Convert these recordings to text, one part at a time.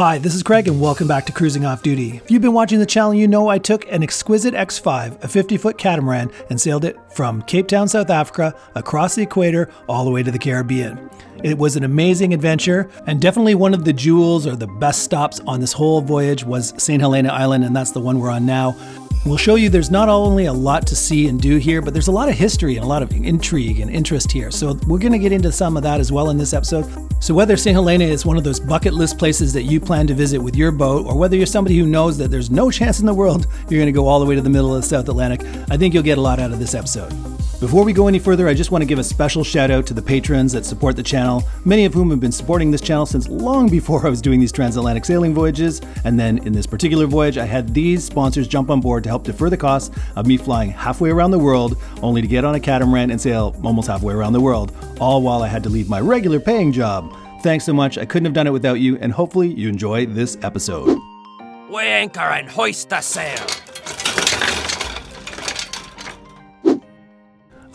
Hi, this is Craig and welcome back to Cruising Off Duty. If you've been watching the channel, you know I took an Xquisite X5, a 50-foot catamaran, and sailed it from Cape Town, South Africa, across the equator, all the way to the Caribbean. It was an amazing adventure, and definitely one of the jewels or the best stops on this whole voyage was St. Helena Island, and that's the one we're on now. We'll show you there's not only a lot to see and do here, but there's a lot of history and a lot of intrigue and interest here. So we're going to get into some of that as well in this episode. So whether St. Helena is one of those bucket list places that you plan to visit with your boat, or whether you're somebody who knows that there's no chance in the world you're going to go all the way to the middle of the South Atlantic, I think you'll get a lot out of this episode. Before we go any further, I just want to give a special shout out to the patrons that support the channel, many of whom have been supporting this channel since long before I was doing these transatlantic sailing voyages. And then in this particular voyage, I had these sponsors jump on board to help defer the costs of me flying halfway around the world, only to get on a catamaran and sail almost halfway around the world, all while I had to leave my regular paying job. Thanks so much. I couldn't have done it without you, and hopefully you enjoy this episode. We anchor and hoist the sail.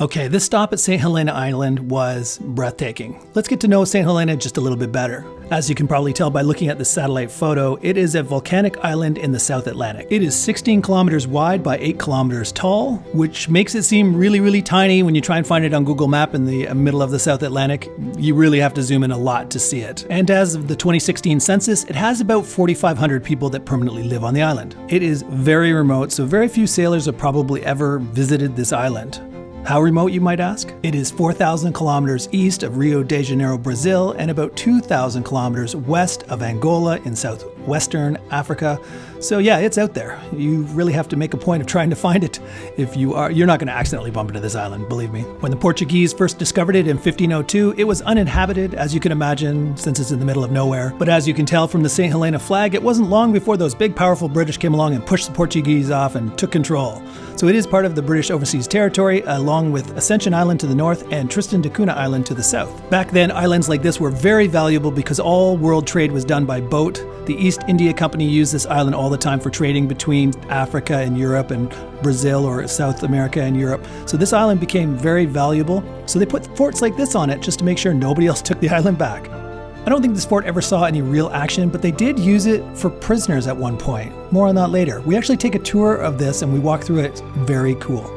Okay, this stop at St. Helena Island was breathtaking. Let's get to know St. Helena just a little bit better. As you can probably tell by looking at the satellite photo, it is a volcanic island in the South Atlantic. It is 16 kilometers wide by 8 kilometers tall, which makes it seem really, really tiny when you try and find it on Google Map in the middle of the South Atlantic. You really have to zoom in a lot to see it. And as of the 2016 census, it has about 4,500 people that permanently live on the island. It is very remote, so very few sailors have probably ever visited this island. How remote, you might ask? It is 4,000 kilometers east of Rio de Janeiro, Brazil, and about 2,000 kilometers west of Angola in southwestern Africa. So yeah, it's out there. You really have to make a point of trying to find it. You're not going to accidentally bump into this island, believe me. When the Portuguese first discovered it in 1502, it was uninhabited, as you can imagine, since it's in the middle of nowhere. But as you can tell from the St. Helena flag, it wasn't long before those big, powerful British came along and pushed the Portuguese off and took control. So it is part of the British Overseas Territory, along with Ascension Island to the north and Tristan da Cunha Island to the south. Back then, islands like this were very valuable because all world trade was done by boat. The East India Company used this island all the time for trading between Africa and Europe and Brazil or South America and Europe. So this island became very valuable. So they put forts like this on it just to make sure nobody else took the island back. I don't think this fort ever saw any real action, but they did use it for prisoners at one point. More on that later. We actually take a tour of this and we walk through it. It's very cool.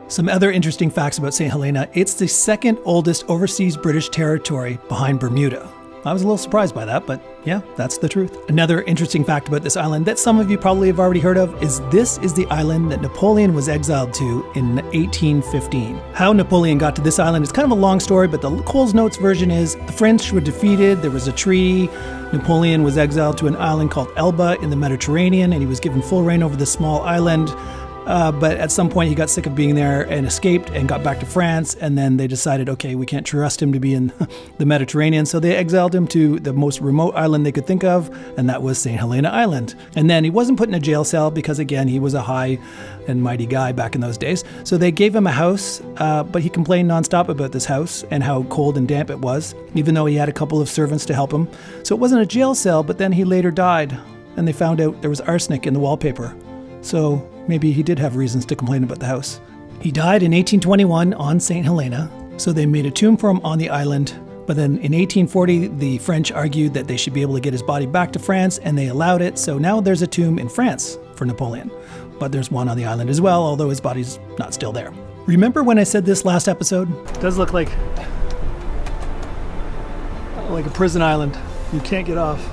Some other interesting facts about St. Helena. It's the second oldest overseas British territory behind Bermuda. I was a little surprised by that, but yeah, that's the truth. Another interesting fact about this island that some of you probably have already heard of is this is the island that Napoleon was exiled to in 1815. How Napoleon got to this island is kind of a long story, but the Coles Notes version is the French were defeated, there was a treaty, Napoleon was exiled to an island called Elba in the Mediterranean, and he was given full reign over this small island. But at some point he got sick of being there and escaped and got back to France, and then they decided, okay, we can't trust him to be in the Mediterranean, so they exiled him to the most remote island they could think of, and that was St. Helena Island. And then he wasn't put in a jail cell because, again, he was a high and mighty guy back in those days. So they gave him a house, but he complained nonstop about this house and how cold and damp it was, even though he had a couple of servants to help him. So it wasn't a jail cell, but then he later died, and they found out there was arsenic in the wallpaper. So maybe he did have reasons to complain about the house. He died in 1821 on St. Helena, so they made a tomb for him on the island. But then in 1840, the French argued that they should be able to get his body back to France, and they allowed it. So now there's a tomb in France for Napoleon. But there's one on the island as well, although his body's not still there. Remember when I said this last episode? It does look like a prison island. You can't get off.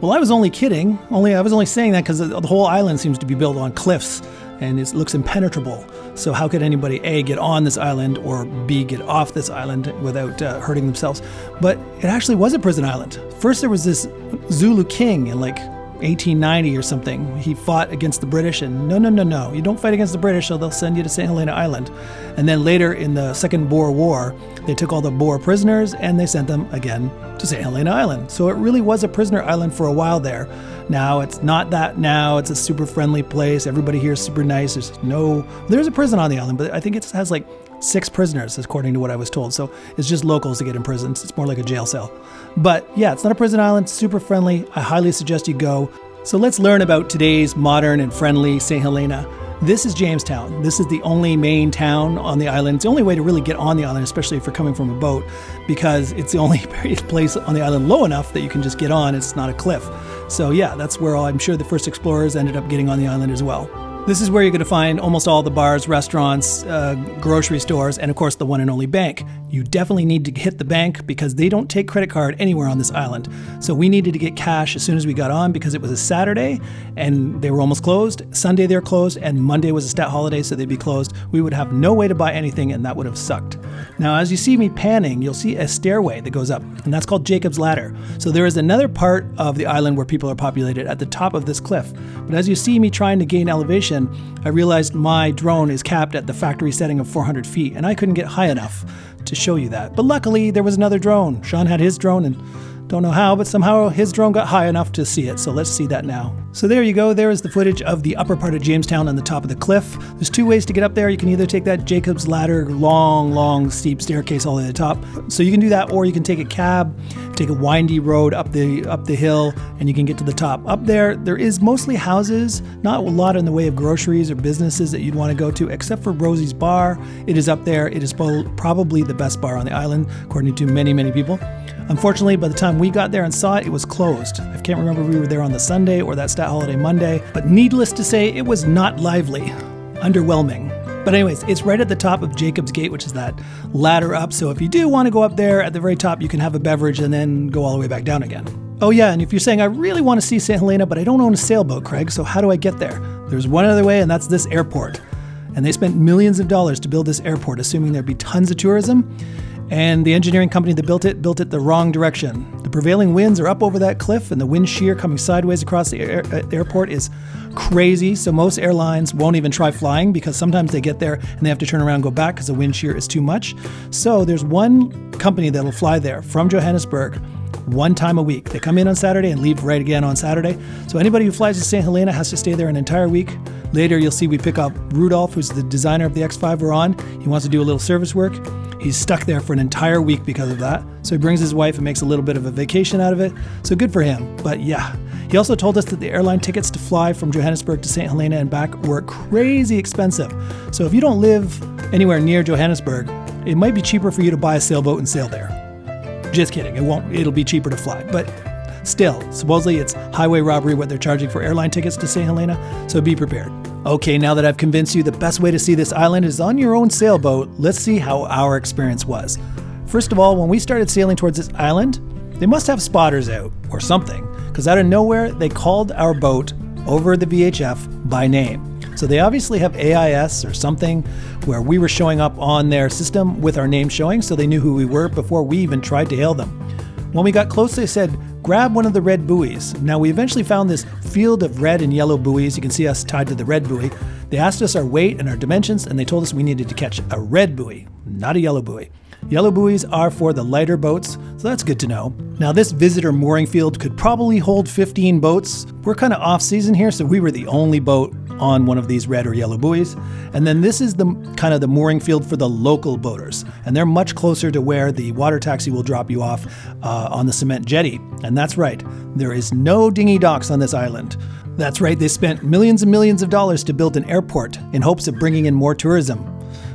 Well, I was only kidding. I was only saying that because the whole island seems to be built on cliffs and it looks impenetrable. So how could anybody A, get on this island, or B, get off this island without hurting themselves? But it actually was a prison island. First there was this Zulu king in 1890 or something. He fought against the British, and no, you don't fight against the British, so they'll send you to St. Helena Island. And then later in the Second Boer War, they took all the Boer prisoners and they sent them again to St. Helena Island. So it really was a prisoner island for a while there. Now it's not that now, it's a super friendly place. Everybody here is super nice. There's a prison on the island, but I think it has 6 prisoners, according to what I was told. So it's just locals that get imprisoned. It's more like a jail cell. But yeah, it's not a prison island, super friendly. I highly suggest you go. So let's learn about today's modern and friendly St. Helena. This is Jamestown. This is the only main town on the island. It's the only way to really get on the island, especially if you're coming from a boat, because it's the only place on the island low enough that you can just get on. It's not a cliff. So yeah, that's where I'm sure the first explorers ended up getting on the island as well. This is where you're going to find almost all the bars, restaurants, grocery stores, and of course the one and only bank. You definitely need to hit the bank because they don't take credit card anywhere on this island. So we needed to get cash as soon as we got on because it was a Saturday and they were almost closed. Sunday they were closed and Monday was a stat holiday, so they'd be closed. We would have no way to buy anything and that would have sucked. Now as you see me panning, you'll see a stairway that goes up and that's called Jacob's Ladder. So there is another part of the island where people are populated at the top of this cliff. But as you see me trying to gain elevation, I realized my drone is capped at the factory setting of 400 feet and I couldn't get high enough to show you that. But luckily there was another drone. Sean had his drone and don't know how, but somehow his drone got high enough to see it. So let's see that now. So there you go. There is the footage of the upper part of Jamestown on the top of the cliff. There's two ways to get up there. You can either take that Jacob's Ladder, long, steep staircase all the way to the top. So you can do that, or you can take a cab, take a windy road up the hill, and you can get to the top. Up there is mostly houses, not a lot in the way of groceries or businesses that you'd want to go to, except for Rosie's Bar. It is up there. It is probably the best bar on the island, according to many people. Unfortunately, by the time we got there and saw it, it was closed. I can't remember if we were there on the Sunday or that stat holiday Monday, but needless to say, it was not lively. Underwhelming. But anyways, it's right at the top of Jacob's Gate, which is that ladder up. So if you do want to go up there at the very top, you can have a beverage and then go all the way back down again. Oh yeah, and if you're saying, I really want to see St. Helena, but I don't own a sailboat, Craig, so how do I get there? There's one other way, and that's this airport. And they spent millions of dollars to build this airport, assuming there'd be tons of tourism. And the engineering company that built it the wrong direction. The prevailing winds are up over that cliff, and the wind shear coming sideways across the airport is crazy. So most airlines won't even try flying because sometimes they get there and they have to turn around and go back because the wind shear is too much. So there's one company that'll fly there from Johannesburg one time a week. They come in on Saturday and leave right again on Saturday. So anybody who flies to St. Helena has to stay there an entire week. Later, you'll see we pick up Rudolph, who's the designer of the X5 we're on. He wants to do a little service work. He's stuck there for an entire week because of that. So he brings his wife and makes a little bit of a vacation out of it. So good for him. But yeah, he also told us that the airline tickets to fly from Johannesburg to St. Helena and back were crazy expensive. So if you don't live anywhere near Johannesburg, it might be cheaper for you to buy a sailboat and sail there. Just kidding. It'll be cheaper to fly. But still, supposedly it's highway robbery what they're charging for airline tickets to St. Helena. So be prepared. Okay, now that I've convinced you the best way to see this island is on your own sailboat, let's see how our experience was. First of all, when we started sailing towards this island, they must have spotters out or something, because out of nowhere, they called our boat over the VHF by name. So they obviously have AIS or something where we were showing up on their system with our name showing, so they knew who we were before we even tried to hail them. When we got close, they said, grab one of the red buoys. Now, we eventually found this field of red and yellow buoys. You can see us tied to the red buoy. They asked us our weight and our dimensions, and they told us we needed to catch a red buoy, not a yellow buoy. Yellow buoys are for the lighter boats, so that's good to know. Now, this visitor mooring field could probably hold 15 boats. We're kind of off season here, so we were the only boat on one of these red or yellow buoys. And then this is the kind of the mooring field for the local boaters. And they're much closer to where the water taxi will drop you off on the cement jetty. And that's right, there is no dinghy docks on this island. That's right, they spent millions and millions of dollars to build an airport in hopes of bringing in more tourism.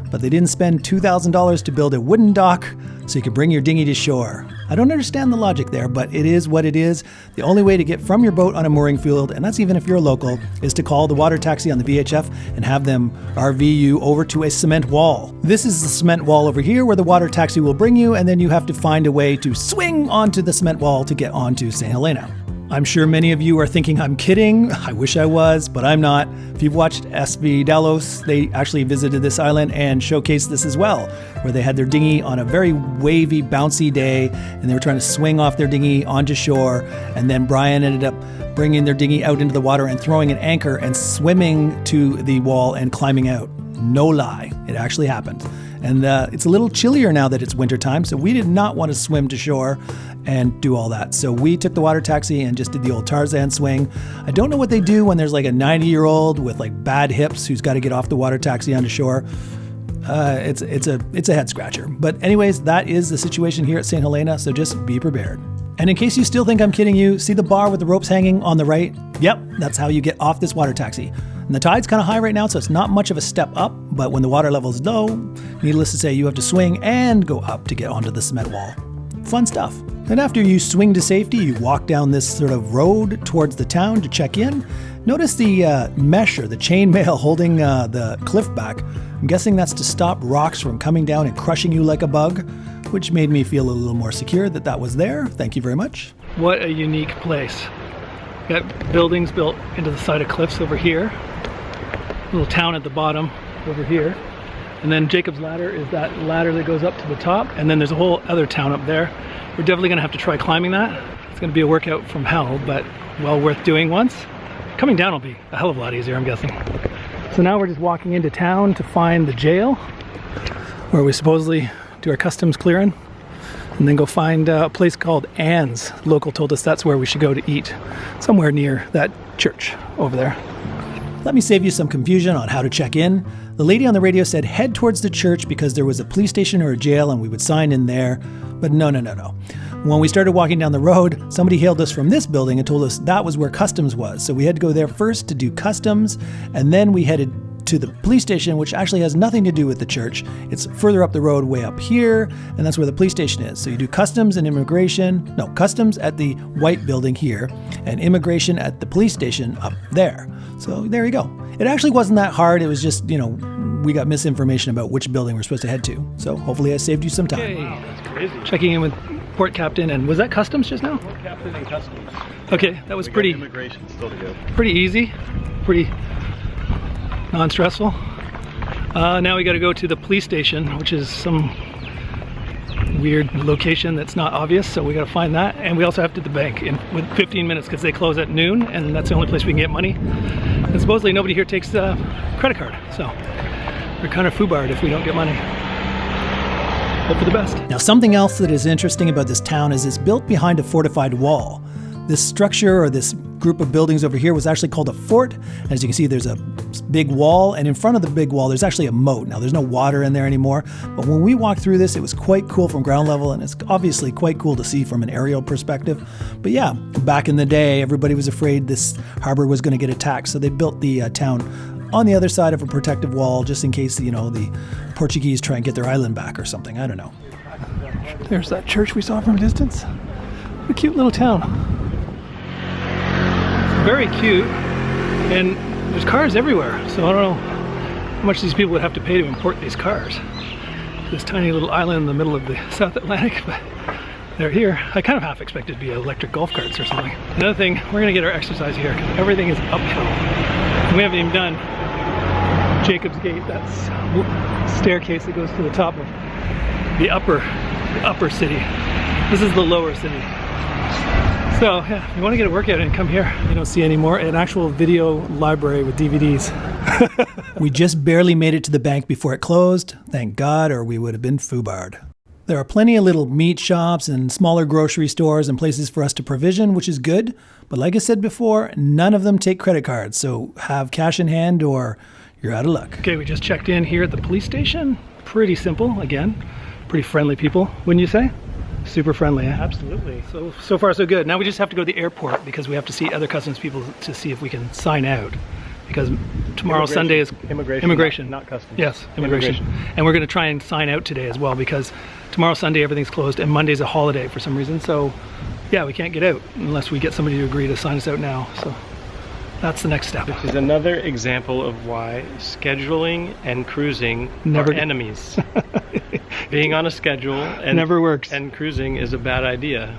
But they didn't spend $2,000 to build a wooden dock so you could bring your dinghy to shore. I don't understand the logic there, but it is what it is. The only way to get from your boat on a mooring field, and that's even if you're a local, is to call the water taxi on the VHF and have them RV you over to a cement wall. This is the cement wall over here where the water taxi will bring you, and then you have to find a way to swing onto the cement wall to get onto St. Helena. I'm sure many of you are thinking I'm kidding. I wish I was, but I'm not. If you've watched SV Delos, they actually visited this island and showcased this as well, where they had their dinghy on a very wavy, bouncy day, and they were trying to swing off their dinghy onto shore, and then Brian ended up bringing their dinghy out into the water and throwing an anchor and swimming to the wall and climbing out. No lie, it actually happened. And it's a little chillier now that it's wintertime, so we did not want to swim to shore and do all that. So we took the water taxi and just did the old Tarzan swing. I don't know what they do when there's like a 90-year-old with like bad hips who's got to get off the water taxi onto shore. It's a head scratcher. But anyways, that is the situation here at St. Helena, so just be prepared. And in case you still think I'm kidding you, see the bar with the ropes hanging on the right? Yep, that's how you get off this water taxi. And the tide's kind of high right now, so it's not much of a step up, but when the water level is low, needless to say, you have to swing and go up to get onto the cement wall. Fun stuff. And after you swing to safety, you walk down this sort of road towards the town to check in. Notice the mesh or the chainmail holding the cliff back. I'm guessing that's to stop rocks from coming down and crushing you like a bug, which made me feel a little more secure that that was there. Thank you very much. What a unique place. Got buildings built into the side of cliffs over here. Little town at the bottom over here. And then Jacob's Ladder is that ladder that goes up to the top. And then there's a whole other town up there. We're definitely gonna have to try climbing that. It's gonna be a workout from hell, but well worth doing once. Coming down will be a hell of a lot easier, I'm guessing. So now we're just walking into town to find the jail, where we supposedly do our customs clearing, and then go find a place called Anne's. Local told us that's where we should go to eat, somewhere near that church over there. Let me save you some confusion on how to check in. The lady on the radio said head towards the church because there was a police station or a jail and we would sign in there. But no. When we started walking down the road, somebody hailed us from this building and told us that was where customs was. So we had to go there first to do customs, and then we headed to the police station, which actually has nothing to do with the church. It's further up the road, way up here, and that's where the police station is. So you do customs and immigration, customs at the white building here, and immigration at the police station up there. So there you go. It actually wasn't that hard. It was just, we got misinformation about which building we're supposed to head to. So hopefully I saved you some time. Okay. Wow, that's crazy. Checking in with port captain, and was that customs just now? Port captain and customs. Okay, that was pretty immigration still to go. Pretty easy, pretty non-stressful. Now we got to go to the police station, which is some weird location that's not obvious, so we got to find that. And we also have to the bank with 15 minutes because they close at noon, and that's the only place we can get money. And supposedly nobody here takes a credit card, so we're kind of foobarred if we don't get money. Hope for the best. Now, something else that is interesting about this town is it's built behind a fortified wall. This structure, or this group of buildings over here, was actually called a fort. As you can see, there's a big wall, and in front of the big wall there's actually a moat. Now, there's no water in there anymore, but when we walked through this, it was quite cool from ground level, and it's obviously quite cool to see from an aerial perspective. But yeah, back in the day, everybody was afraid this harbor was going to get attacked, so they built the town on the other side of a protective wall, just in case, the Portuguese try and get their island back or something. I don't know. There's that church we saw from a distance. What a cute little town. Very cute, and there's cars everywhere, so I don't know how much these people would have to pay to import these cars to this tiny little island in the middle of the South Atlantic, but they're here. I kind of half expected to be electric golf carts or something. Another thing, we're gonna get our exercise here because everything is uphill. And we haven't even done Jacob's Gate, that's staircase that goes to the top of the upper city. This is the lower city. So yeah, if you want to get a workout in, come here. You don't see any more, an actual video library with DVDs. We just barely made it to the bank before it closed. Thank God, or we would have been foobarred. There are plenty of little meat shops and smaller grocery stores and places for us to provision, which is good. But like I said before, none of them take credit cards. So have cash in hand or you're out of luck. Okay, we just checked in here at the police station. Pretty simple, again. Pretty friendly people, wouldn't you say? Super friendly, eh? Absolutely. So far so good. Now we just have to go to the airport because we have to see other customs people to see if we can sign out. Because tomorrow Sunday is immigration. Not customs. Yes, immigration. And we're going to try and sign out today as well because tomorrow Sunday everything's closed and Monday's a holiday for some reason. So yeah, we can't get out unless we get somebody to agree to sign us out now. So that's the next step. This is another example of why scheduling and cruising are enemies. Being on a schedule and never works. And cruising is a bad idea.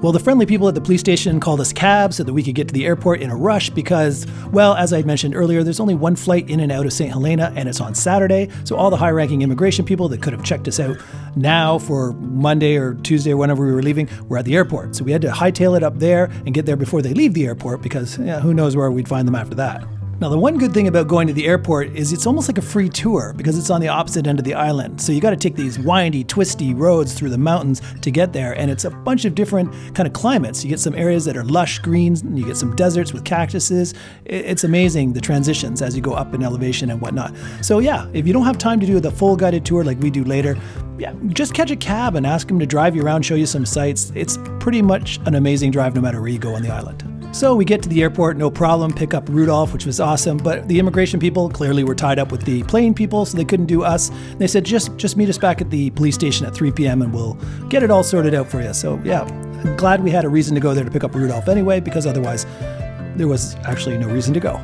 Well, the friendly people at the police station called us cabs so that we could get to the airport in a rush because, well, as I mentioned earlier, there's only one flight in and out of St. Helena, and it's on Saturday. So all the high-ranking immigration people that could have checked us out now for Monday or Tuesday or whenever we were leaving were at the airport. So we had to hightail it up there and get there before they leave the airport because who knows where we'd find them after that. Now, the one good thing about going to the airport is it's almost like a free tour because it's on the opposite end of the island. So you got to take these windy, twisty roads through the mountains to get there, and it's a bunch of different kind of climates. You get some areas that are lush greens, and you get some deserts with cactuses. It's amazing, the transitions as you go up in elevation and whatnot. So yeah, if you don't have time to do the full guided tour like we do later, yeah, just catch a cab and ask them to drive you around, show you some sights. It's pretty much an amazing drive no matter where you go on the island. So we get to the airport, no problem, pick up Rudolph, which was awesome, but the immigration people clearly were tied up with the plane people, so they couldn't do us. They said, just meet us back at the police station at 3 p.m. and we'll get it all sorted out for you. So yeah, I'm glad we had a reason to go there to pick up Rudolph anyway, because otherwise there was actually no reason to go.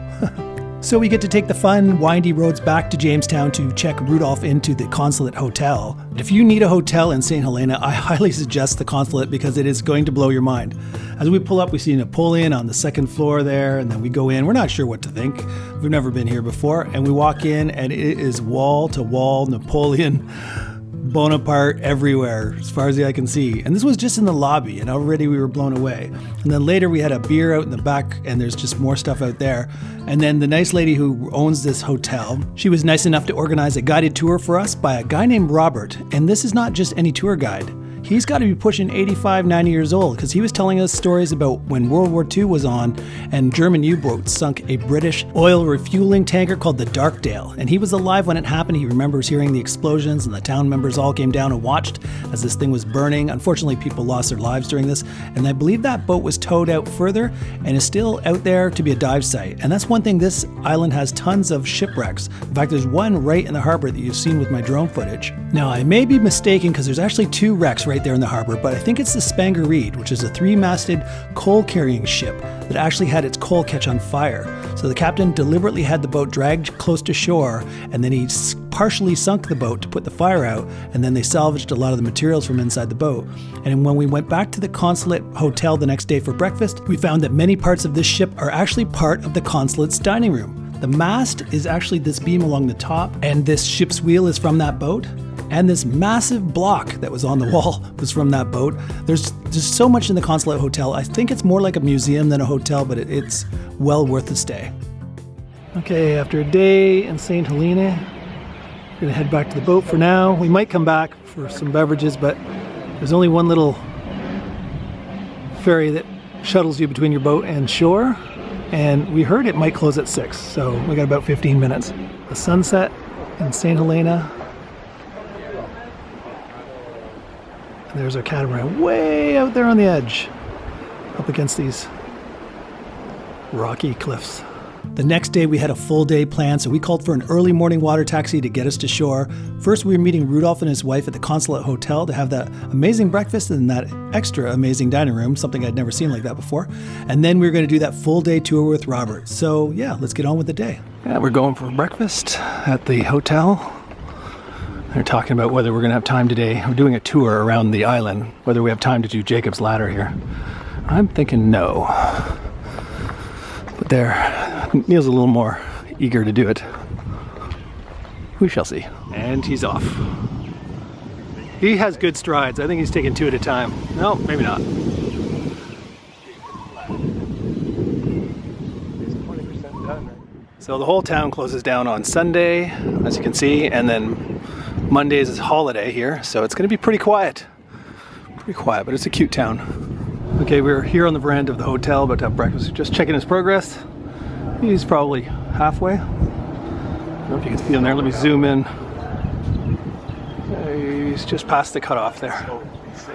So we get to take the fun, windy roads back to Jamestown to check Rudolph into the Consulate Hotel. If you need a hotel in St. Helena, I highly suggest the Consulate because it is going to blow your mind. As we pull up, we see Napoleon on the second floor there, and then we go in. We're not sure what to think. We've never been here before, and we walk in, and it is wall-to-wall Napoleon, Bonaparte everywhere, as far as the eye can see. And this was just in the lobby, and already we were blown away. And then later we had a beer out in the back, and there's just more stuff out there. And then the nice lady who owns this hotel, she was nice enough to organize a guided tour for us by a guy named Robert. And this is not just any tour guide. He's got to be pushing 85, 90 years old because he was telling us stories about when World War II was on and German U-boats sunk a British oil refueling tanker called the Darkdale. And he was alive when it happened. He remembers hearing the explosions and the town members all came down and watched as this thing was burning. Unfortunately, people lost their lives during this. And I believe that boat was towed out further and is still out there to be a dive site. And that's one thing, this island has tons of shipwrecks. In fact, there's one right in the harbor that you've seen with my drone footage. Now, I may be mistaken because there's actually 2 wrecks right there in the harbor, but I think it's the Spanger Reed, which is a 3-masted coal-carrying ship that actually had its coal catch on fire. So the captain deliberately had the boat dragged close to shore, and then he partially sunk the boat to put the fire out, and then they salvaged a lot of the materials from inside the boat. And when we went back to the Consulate Hotel the next day for breakfast, we found that many parts of this ship are actually part of the Consulate's dining room. The mast is actually this beam along the top, and this ship's wheel is from that boat. And this massive block that was on the wall was from that boat. There's just so much in the Consulate Hotel. I think it's more like a museum than a hotel, but it's well worth the stay. Okay, after a day in St. Helena, we're gonna head back to the boat for now. We might come back for some beverages, but there's only one little ferry that shuttles you between your boat and shore. And we heard it might close at 6, so we got about 15 minutes. The sunset in St. Helena. There's our catamaran way out there on the edge, up against these rocky cliffs. The next day we had a full day planned, so we called for an early morning water taxi to get us to shore. First we were meeting Rudolph and his wife at the Consulate Hotel to have that amazing breakfast and that extra amazing dining room, something I'd never seen like that before. And then we were going to do that full day tour with Robert. So yeah, let's get on with the day. Yeah, we're going for breakfast at the hotel. They're talking about whether we're going to have time today. We're doing a tour around the island, whether we have time to do Jacob's Ladder here. I'm thinking no. But there, Neil's a little more eager to do it. We shall see. And he's off. He has good strides. I think he's taking 2 at a time. No, maybe not. So the whole town closes down on Sunday, as you can see, and then Monday is a holiday here, so it's going to be pretty quiet. Pretty quiet, but it's a cute town. Okay, we're here on the veranda of the hotel, about to have breakfast. Just checking his progress. He's probably halfway. I don't know if you can see him there. Let me zoom in. He's just past the cutoff there.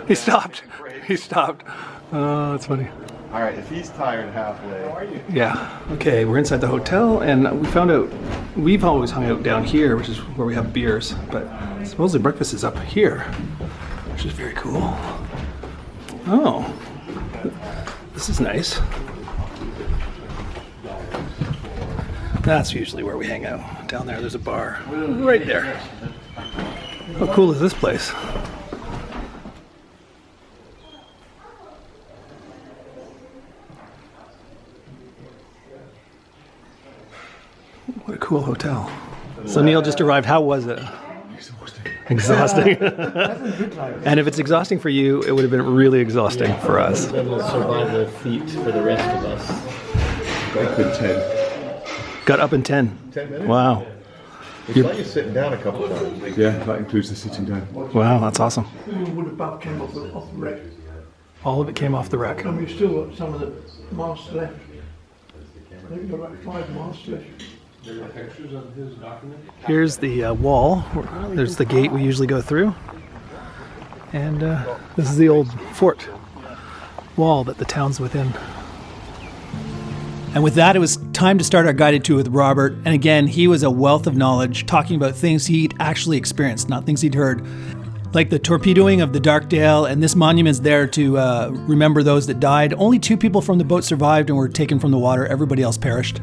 He stopped. He stopped. Oh, that's funny. All right, if he's tired halfway. How are you? Yeah. Okay, we're inside the hotel, and we found out we've always hung out down here, which is where we have beers, but supposedly breakfast is up here, which is very cool. Oh, this is nice. That's usually where we hang out. Down there, there's a bar right there. How cool is this place? What a cool hotel. So Neil just arrived. How was it? Exhausting. And if it's exhausting for you, it would have been really exhausting for us. It's been a survival feat for the rest of us. Got up in 10. Got up in 10? 10 minutes? Wow. It's like you're sitting down a couple of times. Yeah, that includes the sitting down. Wow, that's awesome. Would have about came off the wreck. All of it came off the wreck. And we've still got some of the masts left. We've got about 5 masts left. Here's the wall. There's the gate we usually go through. And this is the old fort wall that the town's within. And with that, it was time to start our guided tour with Robert. And again, he was a wealth of knowledge, talking about things he'd actually experienced, not things he'd heard. Like the torpedoing of the Darkdale, and this monument's there to remember those that died. Only 2 people from the boat survived and were taken from the water. Everybody else perished.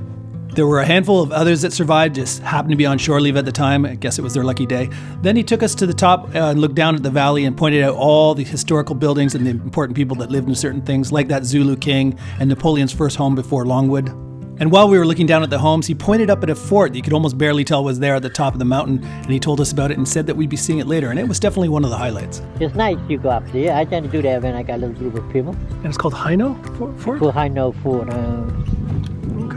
There were a handful of others that survived, just happened to be on shore leave at the time. I guess it was their lucky day. Then he took us to the top and looked down at the valley and pointed out all the historical buildings and the important people that lived in certain things, like that Zulu king and Napoleon's first home before Longwood. And while we were looking down at the homes, he pointed up at a fort that you could almost barely tell was there at the top of the mountain, and he told us about it and said that we'd be seeing it later, and it was definitely one of the highlights. It's nice you go up there. I tend to do that when I got a little group of people. And it's called Haino Fort? For Haino Fort.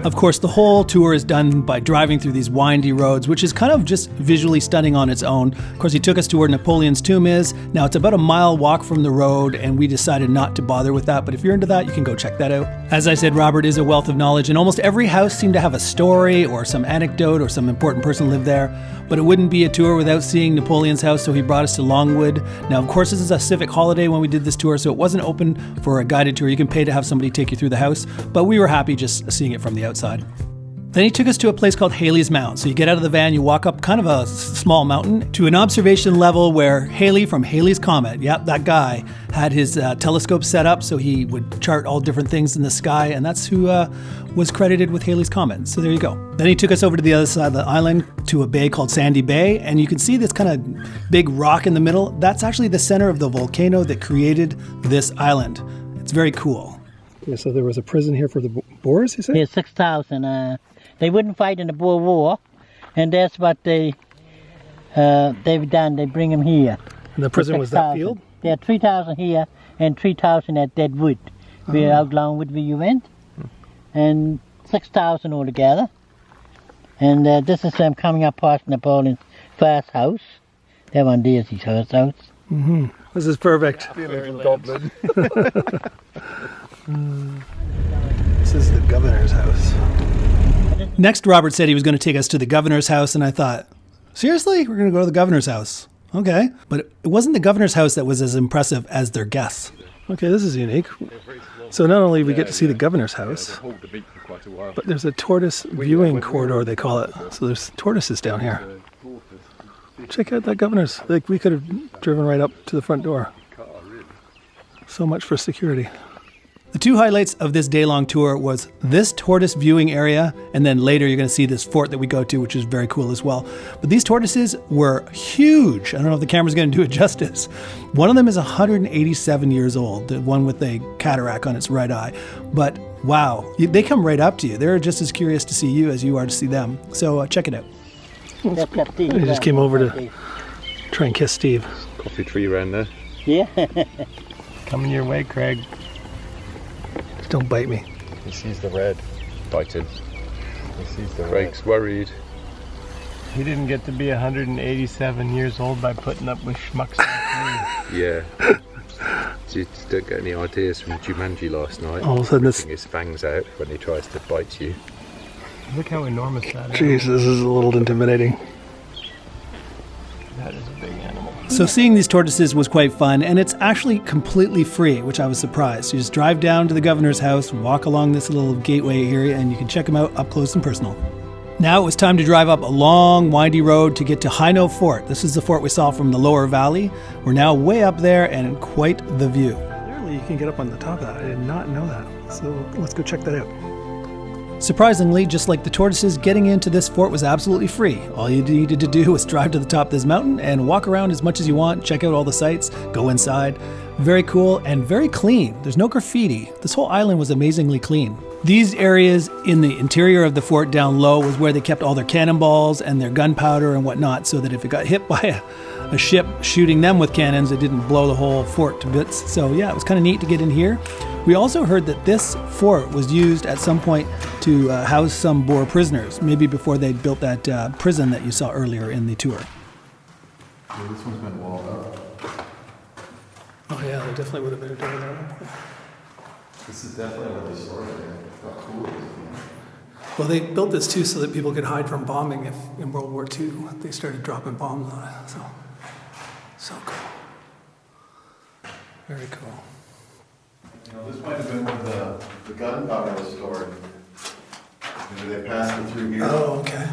Of course, the whole tour is done by driving through these windy roads, which is kind of just visually stunning on its own. Of course, he took us to where Napoleon's tomb is. Now, it's about a mile walk from the road, and we decided not to bother with that. But if you're into that, you can go check that out. As I said, Robert is a wealth of knowledge, and almost every house seemed to have a story or some anecdote or some important person lived there. But it wouldn't be a tour without seeing Napoleon's house, so he brought us to Longwood. Now, of course, this is a civic holiday when we did this tour, so it wasn't open for a guided tour. You can pay to have somebody take you through the house, but we were happy just seeing it from the outside. Then he took us to a place called Halley's Mounds. So you get out of the van, you walk up kind of a small mountain to an observation level where Halley from Halley's Comet, yep, that guy, had his telescope set up so he would chart all different things in the sky, and that's who was credited with Halley's Comet. So there you go. Then he took us over to the other side of the island to a bay called Sandy Bay, and you can see this kind of big rock in the middle. That's actually the center of the volcano that created this island. It's very cool. Yeah, so there was a prison here for the Boers, you said? Yeah, 6,000. They wouldn't fight in the Boer War, and that's what they've done. They bring them here. And the prison was that field? There are 3,000 here and 3,000 at Deadwood, where out Longwood where you went, and 6,000 altogether. And this is them coming up past Napoleon's first house. That one there is his first house. Mm-hmm. This is perfect. Goblin. This is the governor's house. Next, Robert said he was going to take us to the governor's house, and I thought, seriously? We're going to go to the governor's house? Okay. But it wasn't the governor's house that was as impressive as their guests. Okay, this is unique. So not only we get to see the governor's house, but there's a tortoise viewing corridor, they call it. So there's tortoises down here. Check out that governor's. Like, we could have driven right up to the front door. So much for security. The 2 highlights of this day-long tour was this tortoise viewing area, and then later you're going to see this fort that we go to, which is very cool as well. But these tortoises were huge. I don't know if the camera's going to do it justice. One of them is 187 years old, the one with a cataract on its right eye. But wow, they come right up to you. They're just as curious to see you as you are to see them. So check it out. I just came over to try and kiss Steve. Coffee tree around there. Yeah. Coming your way, Craig. Just don't bite me. He sees the red. Bite him. He sees the Craig's worried. He didn't get to be 187 years old by putting up with schmucks like me. Yeah. You don't get any ideas from Jumanji last night. All of a sudden Putting his fangs out when he tries to bite you. Look how enormous that is. Jeez, this is a little intimidating. That is a big animal. So seeing these tortoises was quite fun, and it's actually completely free, which I was surprised. You just drive down to the governor's house, walk along this little gateway area, and you can check them out up close and personal. Now it was time to drive up a long, windy road to get to Haino Fort. This is the fort we saw from the lower valley. We're now way up there, and quite the view. Literally, you can get up on the top of that. I did not know that. So let's go check that out. Surprisingly, just like the tortoises, getting into this fort was absolutely free. All you needed to do was drive to the top of this mountain and walk around as much as you want, check out all the sights, go inside. Very cool and very clean. There's no graffiti. This whole island was amazingly clean. These areas in the interior of the fort down low was where they kept all their cannonballs and their gunpowder and whatnot, so that if it got hit by a ship shooting them with cannons, it didn't blow the whole fort to bits. So yeah, it was kind of neat to get in here. We also heard that this fort was used at some point to house some Boer prisoners, maybe before they built that prison that you saw earlier in the tour. Yeah, this one's been walled up. Oh yeah, they definitely would have been doing that. This is definitely where they stored it. How cool is it? Well, they built this too so that people could hide from bombing if in World War II they started dropping bombs on it. So cool. Very cool. You know, this might have been where the gunpowder was stored. Maybe they passed it through here. Oh, okay.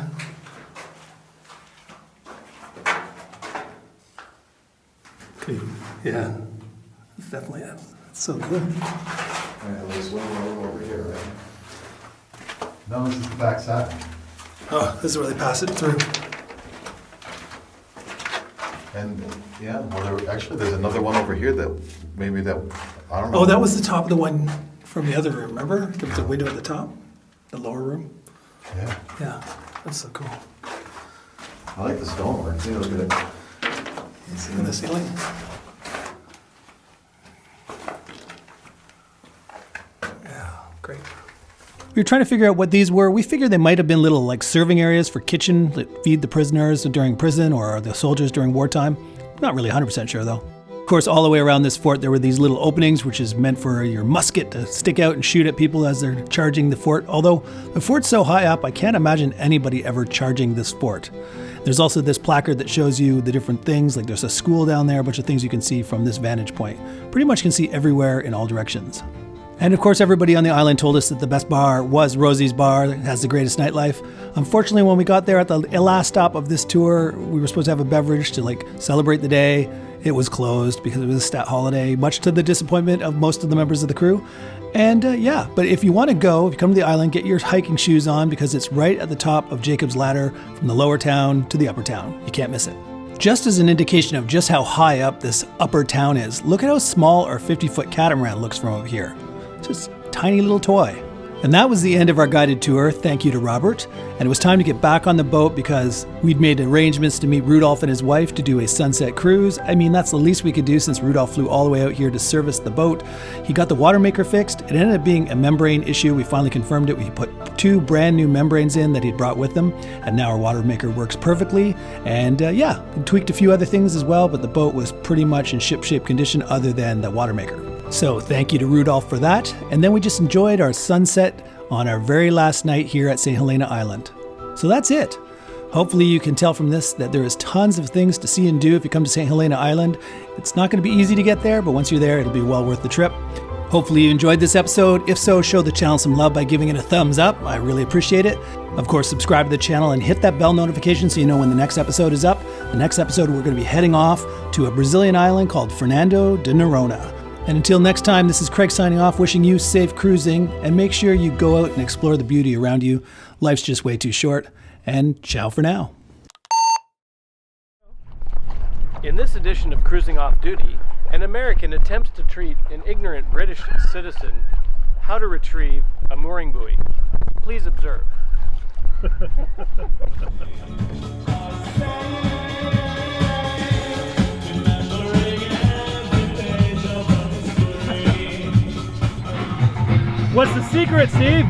Yeah, it's definitely it. It's so good. And there's one room over here, right? No, this is the back side. Oh, this is where they pass it through. And, yeah, well, actually, there's another one over here that, maybe that, I don't know. Oh, that was the top of the one from the other room, remember? There was a window at the top, the lower room. Yeah, Yeah, that's so cool. I like the stonework, too, look at it. You see in the ceiling? Yeah, great. We were trying to figure out what these were. We figured they might have been little like serving areas for kitchen that feed the prisoners during prison or the soldiers during wartime. Not really 100% sure though. Of course, all the way around this fort there were these little openings which is meant for your musket to stick out and shoot at people as they're charging the fort. Although the fort's so high up, I can't imagine anybody ever charging this fort. There's also this placard that shows you the different things, like there's a school down there, a bunch of things you can see from this vantage point. Pretty much can see everywhere in all directions. And of course, everybody on the island told us that the best bar was Rosie's Bar. It has the greatest nightlife. Unfortunately, when we got there at the last stop of this tour, we were supposed to have a beverage to like celebrate the day. It was closed because it was a stat holiday, much to the disappointment of most of the members of the crew. And yeah, but if you want to go, if you come to the island, get your hiking shoes on because it's right at the top of Jacob's Ladder from the lower town to the upper town. You can't miss it. Just as an indication of just how high up this upper town is, look at how small our 50-foot catamaran looks from up here. Just a tiny little toy. And that was the end of our guided tour. Thank you to Robert. And it was time to get back on the boat because we'd made arrangements to meet Rudolph and his wife to do a sunset cruise. I mean, that's the least we could do since Rudolph flew all the way out here to service the boat. He got the water maker fixed. It ended up being a membrane issue. We finally confirmed it. We put 2 brand new membranes in that he'd brought with him. And now our water maker works perfectly. And yeah, we tweaked a few other things as well, but the boat was pretty much in ship-shape condition other than the water maker. So thank you to Rudolph for that. And then we just enjoyed our sunset on our very last night here at St. Helena Island. So that's it. Hopefully you can tell from this that there is tons of things to see and do if you come to St. Helena Island. It's not going to be easy to get there, but once you're there, it'll be well worth the trip. Hopefully you enjoyed this episode. If so, show the channel some love by giving it a thumbs up. I really appreciate it. Of course, subscribe to the channel and hit that bell notification so you know when the next episode is up. The next episode, we're going to be heading off to a Brazilian island called Fernando de Noronha. And until next time, this is Craig signing off, wishing you safe cruising, and make sure you go out and explore the beauty around you. Life's just way too short, and ciao for now. In this edition of Cruising Off Duty, an American attempts to treat an ignorant British citizen how to retrieve a mooring buoy. Please observe. What's the secret, Steve?